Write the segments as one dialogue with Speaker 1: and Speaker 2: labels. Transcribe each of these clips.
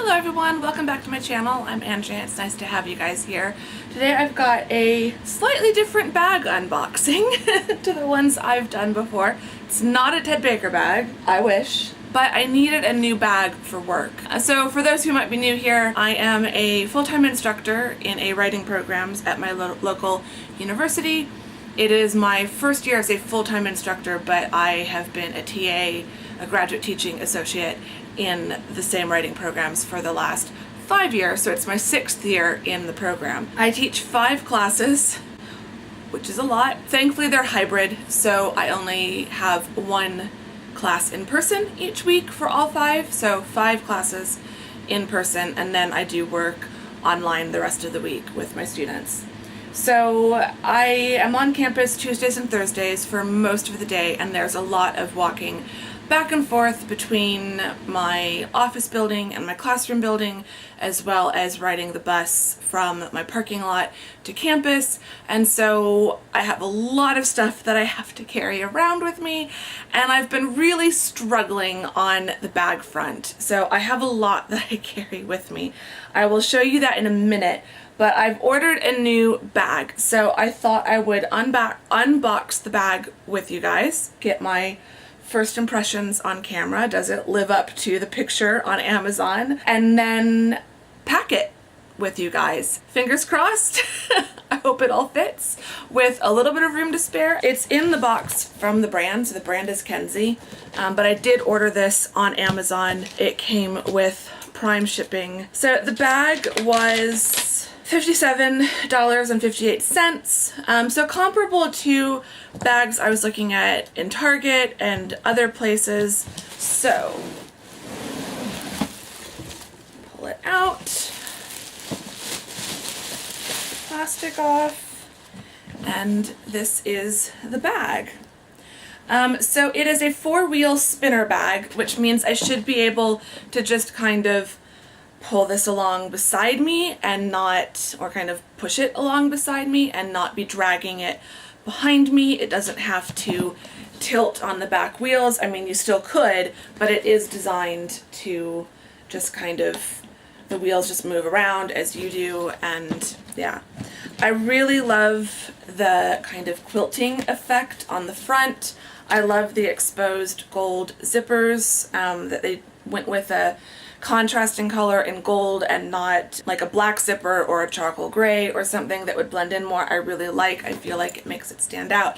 Speaker 1: Hello everyone, welcome back to my channel. I'm Andrea. It's nice to have you guys here. Today I've got a slightly different bag unboxing to the ones I've done before. It's not a Ted Baker bag, I wish, but I needed a new bag for work. So for those who might be new here, I am a full-time instructor in writing programs at my local university. It is my first year as a full-time instructor, but I have been a TA, a graduate teaching associate, in the same writing programs for the last 5 years, so it's my 6th year in the program. I teach 5 classes, which is a lot. Thankfully they're hybrid, so I only have 1 class in person each week for all 5, so 5 classes in person, and then I do work online the rest of the week with my students. So I am on campus Tuesdays and Thursdays for most of the day, and there's a lot of walking back and forth between my office building and my classroom building, as well as riding the bus from my parking lot to campus. And so I have a lot of stuff that I have to carry around with me, and I've been really struggling on the bag front. So I have a lot that I carry with me. I will show you that in a minute, but I've ordered a new bag. So I thought I would unbox the bag with you guys, get my first impressions on camera. Does it live up to the picture on Amazon? And then pack it with you guys. Fingers crossed. I hope it all fits with a little bit of room to spare. It's in the box from the brand, so the brand is Kensie, but I did order this on Amazon. It came with Prime shipping. So the bag was $57.58, so comparable to bags I was looking at in Target and other places. So pull it out, plastic off, and this is the bag. So it is a 4-wheel spinner bag, which means I should be able to just kind of pull this along beside me and not, or kind of push it along beside me and not be dragging it behind me. It doesn't have to tilt on the back wheels. I mean, you still could, but it is designed to just kind of, the wheels just move around as you do, and yeah. I really love the kind of quilting effect on the front. I love the exposed gold zippers, that they went with a contrasting color in gold and not like a black zipper or a charcoal gray or something that would blend in more. I really like. I feel like it makes it stand out.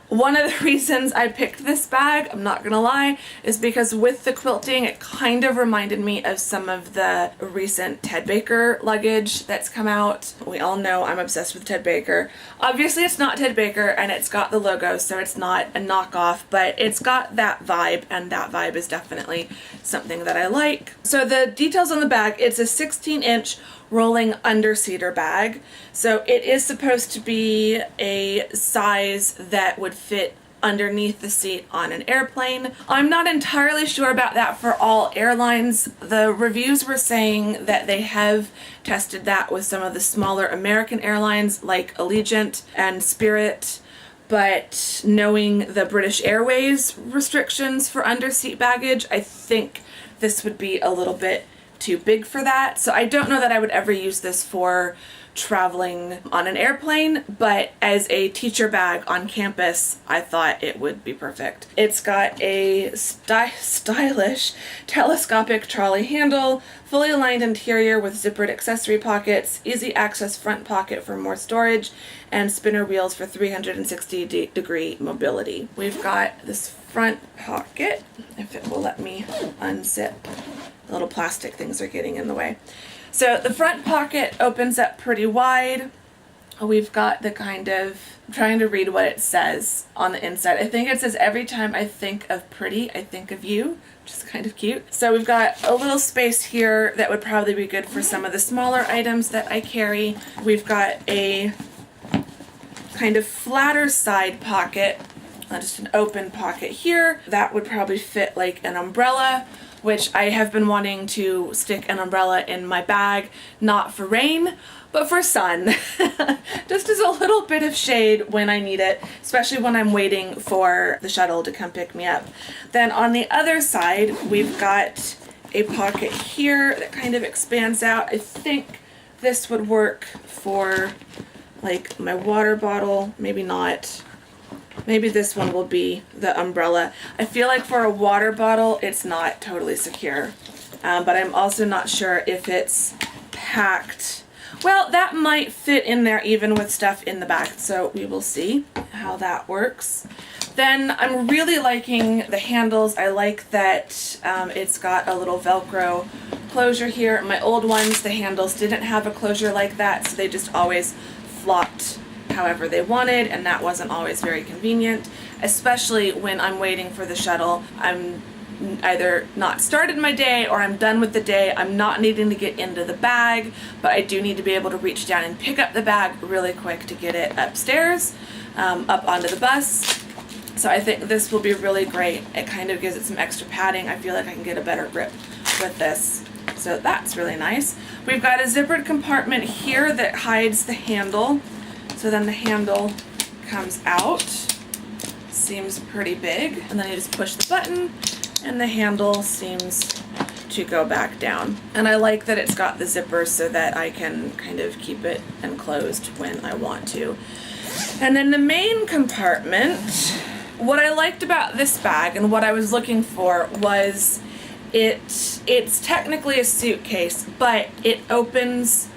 Speaker 1: One of the reasons I picked this bag, I'm not gonna lie, is because with the quilting it kind of reminded me of some of the recent Ted Baker luggage that's come out. We all know I'm obsessed with Ted Baker. Obviously it's not Ted Baker and it's got the logo, so it's not a knockoff, but it's got that vibe, and that vibe is definitely something that I like. So the details on the bag, it's a 16-inch rolling underseater bag. So it is supposed to be a size that would fit underneath the seat on an airplane. I'm not entirely sure about that for all airlines. The reviews were saying that they have tested that with some of the smaller American airlines like Allegiant and Spirit, but knowing the British Airways restrictions for underseat baggage, I think this would be a little bit too big for that. So I don't know that I would ever use this for traveling on an airplane, but as a teacher bag on campus, I thought it would be perfect. It's got a stylish telescopic trolley handle, fully aligned interior with zippered accessory pockets, easy access front pocket for more storage, and spinner wheels for 360-degree mobility. We've got this front pocket, if it will let me unzip. The little plastic things are getting in the way. So the front pocket opens up pretty wide. We've got the kind of, I'm trying to read what it says on the inside. I think it says, every time I think of pretty, I think of you, which is kind of cute. So we've got a little space here that would probably be good for some of the smaller items that I carry. We've got a kind of flatter side pocket, just an open pocket here. That would probably fit like an umbrella, which I have been wanting to stick an umbrella in my bag, not for rain, but for sun. Just as a little bit of shade when I need it, especially when I'm waiting for the shuttle to come pick me up. Then on the other side, we've got a pocket here that kind of expands out. I think this would work for like my water bottle, maybe not. Maybe this one will be the umbrella. I feel like for a water bottle, it's not totally secure. But I'm also not sure if it's packed. Well, that might fit in there even with stuff in the back, so we will see how that works. Then I'm really liking the handles. I like that it's got a little Velcro closure here. My old ones, the handles didn't have a closure like that, so they just always flopped however they wanted, and that wasn't always very convenient, especially when I'm waiting for the shuttle. I'm either not started my day or I'm done with the day. I'm not needing to get into the bag, but I do need to be able to reach down and pick up the bag really quick to get it upstairs, up onto the bus. So I think this will be really great. It kind of gives it some extra padding. I feel like I can get a better grip with this. So that's really nice. We've got a zippered compartment here that hides the handle. So then the handle comes out. Seems pretty big. And then you just push the button and the handle seems to go back down. And I like that it's got the zipper so that I can kind of keep it enclosed when I want to. And then the main compartment, what I liked about this bag and what I was looking for was it's technically a suitcase, but it opens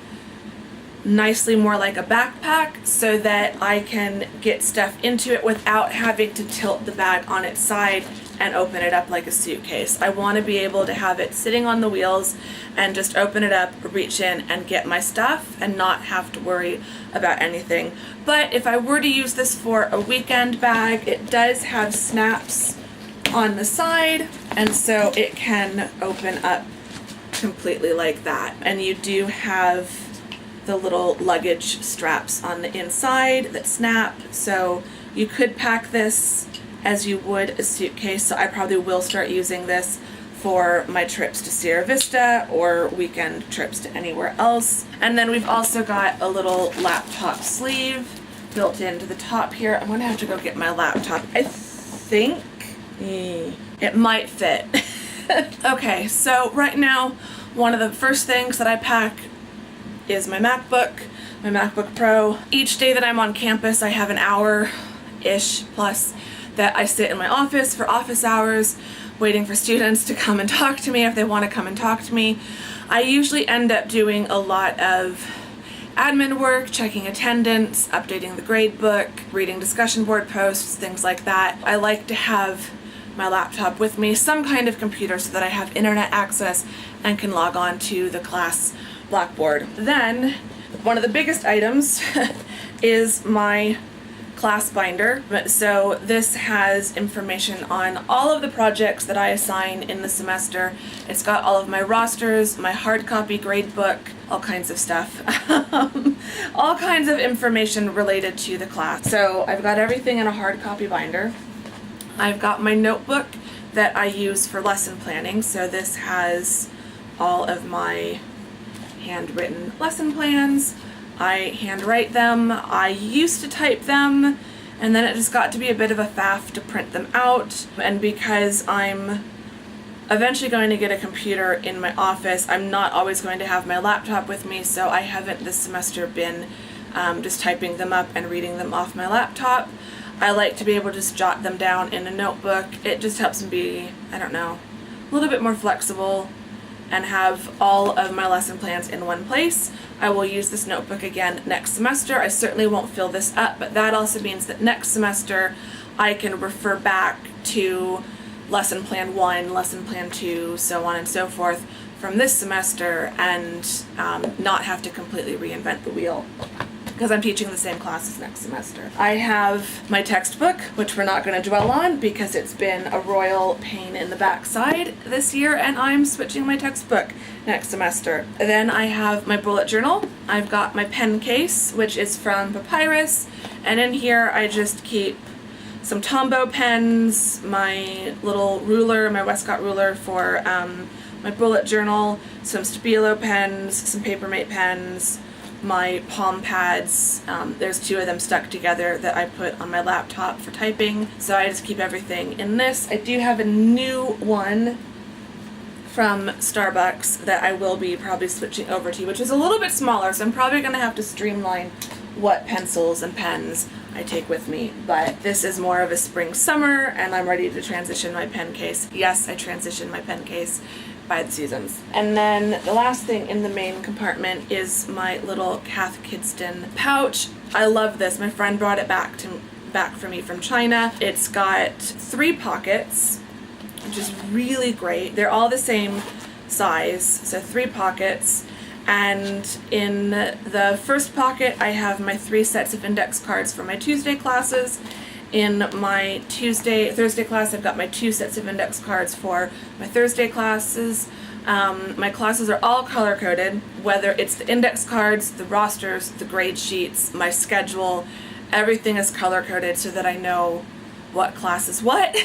Speaker 1: nicely more like a backpack so that I can get stuff into it without having to tilt the bag on its side and open it up like a suitcase. I want to be able to have it sitting on the wheels and just open it up, reach in and get my stuff and not have to worry about anything. But if I were to use this for a weekend bag, it does have snaps on the side, and so it can open up completely like that. And you do have the little luggage straps on the inside that snap, so you could pack this as you would a suitcase. So I probably will start using this for my trips to Sierra Vista or weekend trips to anywhere else. And then we've also got a little laptop sleeve built into the top here. I'm gonna have to go get my laptop. I think it might fit. Okay, so right now one of the first things that I pack is my MacBook Pro. Each day that I'm on campus I have an hour-ish plus that I sit in my office for office hours waiting for students to come and talk to me if they want to come and talk to me. I usually end up doing a lot of admin work, checking attendance, updating the grade book, reading discussion board posts, things like that. I like to have my laptop with me, some kind of computer so that I have internet access and can log on to the class Blackboard. Then one of the biggest items is my class binder. So this has information on all of the projects that I assign in the semester. It's got all of my rosters, my hard copy grade book, all kinds of stuff. All kinds of information related to the class. So I've got everything in a hard copy binder. I've got my notebook that I use for lesson planning. So this has all of my handwritten lesson plans. I handwrite them. I used to type them, and then it just got to be a bit of a faff to print them out. And because I'm eventually going to get a computer in my office, I'm not always going to have my laptop with me, so I haven't this semester been just typing them up and reading them off my laptop. I like to be able to just jot them down in a notebook. It just helps me be, I don't know, a little bit more flexible and have all of my lesson plans in one place. I will use this notebook again next semester. I certainly won't fill this up, but that also means that next semester I can refer back to lesson plan 1, lesson plan 2, so on and so forth from this semester and not have to completely reinvent the wheel, because I'm teaching the same classes next semester. I have my textbook, which we're not going to dwell on because it's been a royal pain in the backside this year, and I'm switching my textbook next semester. Then I have my bullet journal. I've got my pen case, which is from Papyrus, and in here I just keep some Tombow pens, my little ruler, my Westcott ruler for my bullet journal, some Stabilo pens, some Papermate pens, my palm pads. There's 2 of them stuck together that I put on my laptop for typing, so I just keep everything in this. I do have a new one from Starbucks that I will be probably switching over to, which is a little bit smaller, so I'm probably going to have to streamline what pencils and pens I take with me. But this is more of a spring summer, and I'm ready to transition my pen case. Yes, I transitioned my pen case by the seasons. And then the last thing in the main compartment is my little Cath Kidston pouch. I love this. My friend brought it back for me from China. It's got 3 pockets, which is really great. They're all the same size, so 3 pockets. And in the first pocket, I have my 3 sets of index cards for my Tuesday classes. In my Thursday class, I've got my 2 sets of index cards for my Thursday classes. My classes are all color-coded, whether it's the index cards, the rosters, the grade sheets, my schedule. Everything is color-coded so that I know what class is what,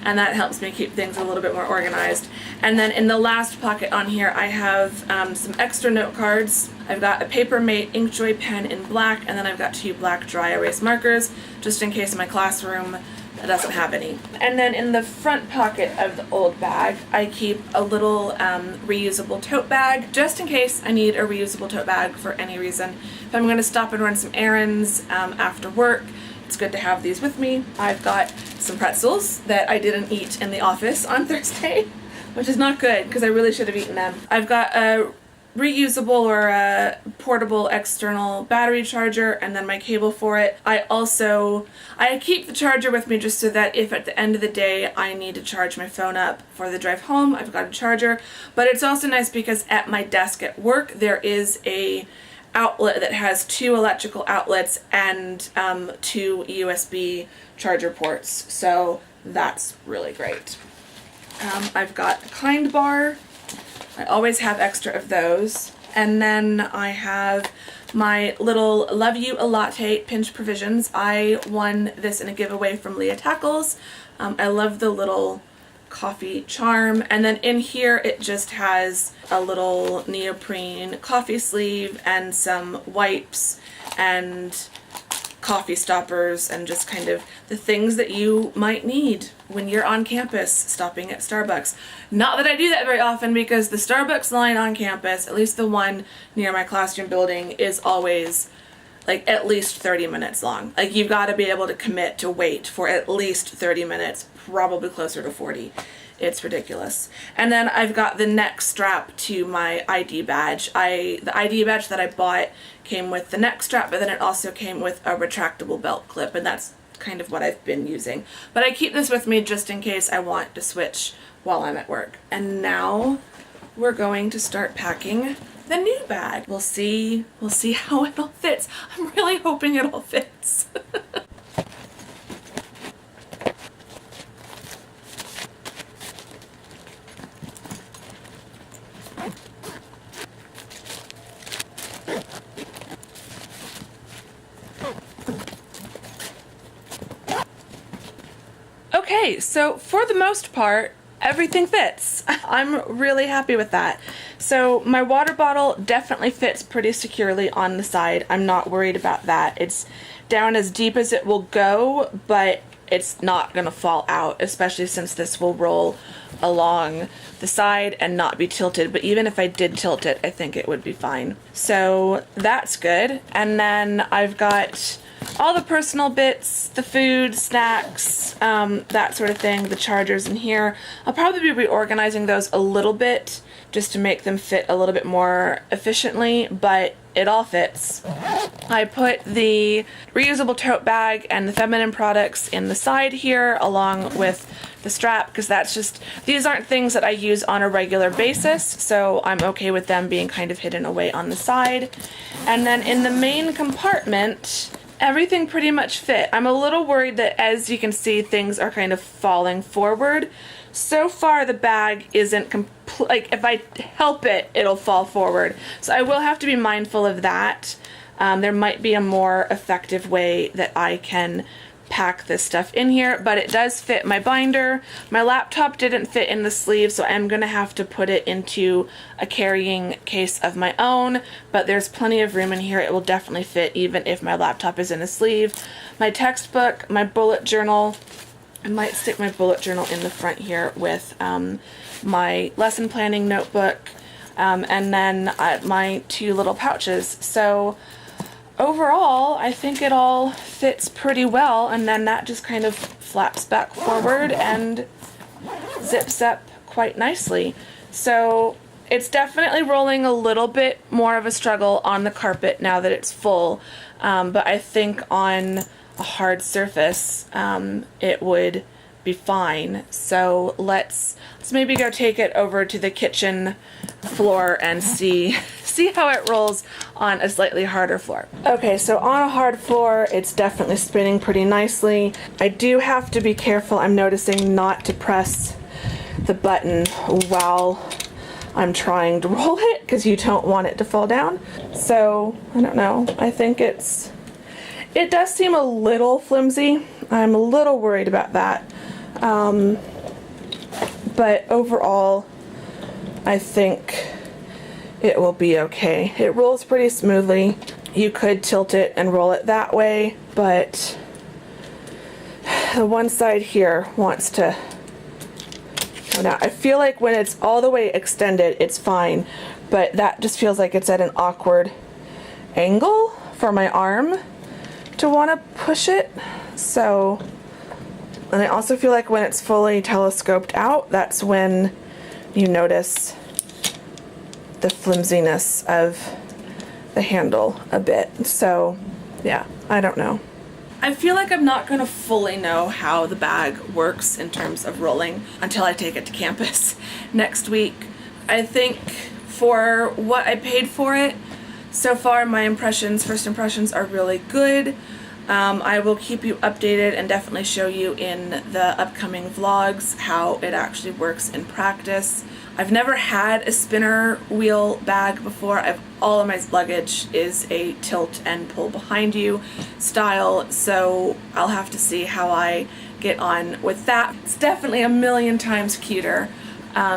Speaker 1: and that helps me keep things a little bit more organized. And then in the last pocket on here, I have some extra note cards. I've got a Papermate Inkjoy pen in black, and then I've got 2 black dry erase markers, just in case my classroom doesn't have any. And then in the front pocket of the old bag, I keep a little reusable tote bag, just in case I need a reusable tote bag for any reason. If I'm going to stop and run some errands after work, it's good to have these with me. I've got some pretzels that I didn't eat in the office on Thursday, which is not good because I really should have eaten them. I've got a reusable or a portable external battery charger, and then my cable for it. I keep the charger with me just so that if at the end of the day I need to charge my phone up for the drive home, I've got a charger. But it's also nice because at my desk at work there is a outlet that has 2 electrical outlets and 2 USB charger ports, so that's really great. I've got a Kind bar. I always have extra of those. And then I have my little Love You a Latte Pinch Provisions. I won this in a giveaway from Leah Tackles. I love the little coffee charm, and then in here it just has a little neoprene coffee sleeve and some wipes and coffee stoppers and just kind of the things that you might need when you're on campus stopping at Starbucks. Not that I do that very often because the Starbucks line on campus, at least the one near my classroom building, is always like at least 30 minutes long. Like you've got to be able to commit to wait for at least 30 minutes, probably closer to 40. It's ridiculous. And then I've got the neck strap to my ID badge. The ID badge that I bought came with the neck strap, but then it also came with a retractable belt clip, and that's kind of what I've been using. But I keep this with me just in case I want to switch while I'm at work. And now we're going to start packing the new bag. We'll see how it all fits. I'm really hoping it all fits. Okay, so for the most part, everything fits. I'm really happy with that. So my water bottle definitely fits pretty securely on the side. I'm not worried about that. It's down as deep as it will go, but it's not gonna fall out, especially since this will roll along the side and not be tilted. But even if I did tilt it, I think it would be fine. So that's good. And then I've got all the personal bits, the food, snacks, that sort of thing, the chargers in here. I'll probably be reorganizing those a little bit just to make them fit a little bit more efficiently, but it all fits. I put the reusable tote bag and the feminine products in the side here along with the strap, because these aren't things that I use on a regular basis, so I'm okay with them being kind of hidden away on the side. And then in the main compartment, everything pretty much fit. I'm a little worried that, as you can see, things are kind of falling forward. So far the bag isn't like if I help it, it'll fall forward. So I will have to be mindful of that. There might be a more effective way that I can pack this stuff in here, but it does fit my binder. My laptop didn't fit in the sleeve, so I'm gonna have to put it into a carrying case of my own, but there's plenty of room in here. It will definitely fit even if my laptop is in a sleeve. My textbook, my bullet journal, I might stick my bullet journal in the front here with my lesson planning notebook and then my 2 little pouches. So overall, I think it all fits pretty well, and then that just kind of flaps back forward and zips up quite nicely. So it's definitely rolling a little bit more of a struggle on the carpet now that it's full, but I think on a hard surface it would be fine. So let's maybe go take it over to the kitchen floor and see how it rolls on a slightly harder floor. Okay, so on a hard floor, it's definitely spinning pretty nicely. I do have to be careful, I'm noticing, not to press the button while I'm trying to roll it, because you don't want it to fall down. So, I don't know, I think it does seem a little flimsy. I'm a little worried about that. But overall, I think it will be okay. It rolls pretty smoothly. You could tilt it and roll it that way, but the one side here wants to come down. I feel like when it's all the way extended, it's fine, but that just feels like it's at an awkward angle for my arm to want to push it. So, and I also feel like when it's fully telescoped out, that's when you notice the flimsiness of the handle a bit. So yeah, I don't know. I feel like I'm not going to fully know how the bag works in terms of rolling until I take it to campus next week. I think for what I paid for it, so far my first impressions are really good. I will keep you updated and definitely show you in the upcoming vlogs how it actually works in practice. I've never had a spinner wheel bag before. All of my luggage is a tilt and pull behind you style, so I'll have to see how I get on with that. It's definitely a million times cuter,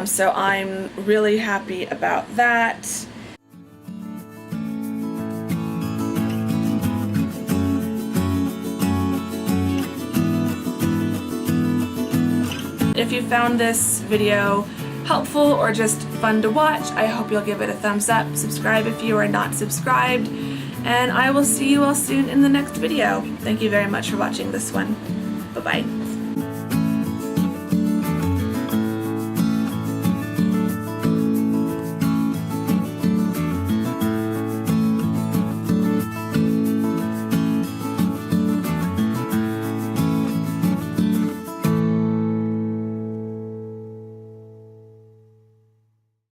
Speaker 1: so I'm really happy about that. If you found this video helpful or just fun to watch, I hope you'll give it a thumbs up, subscribe if you are not subscribed, and I will see you all soon in the next video. Thank you very much for watching this one. Bye-bye.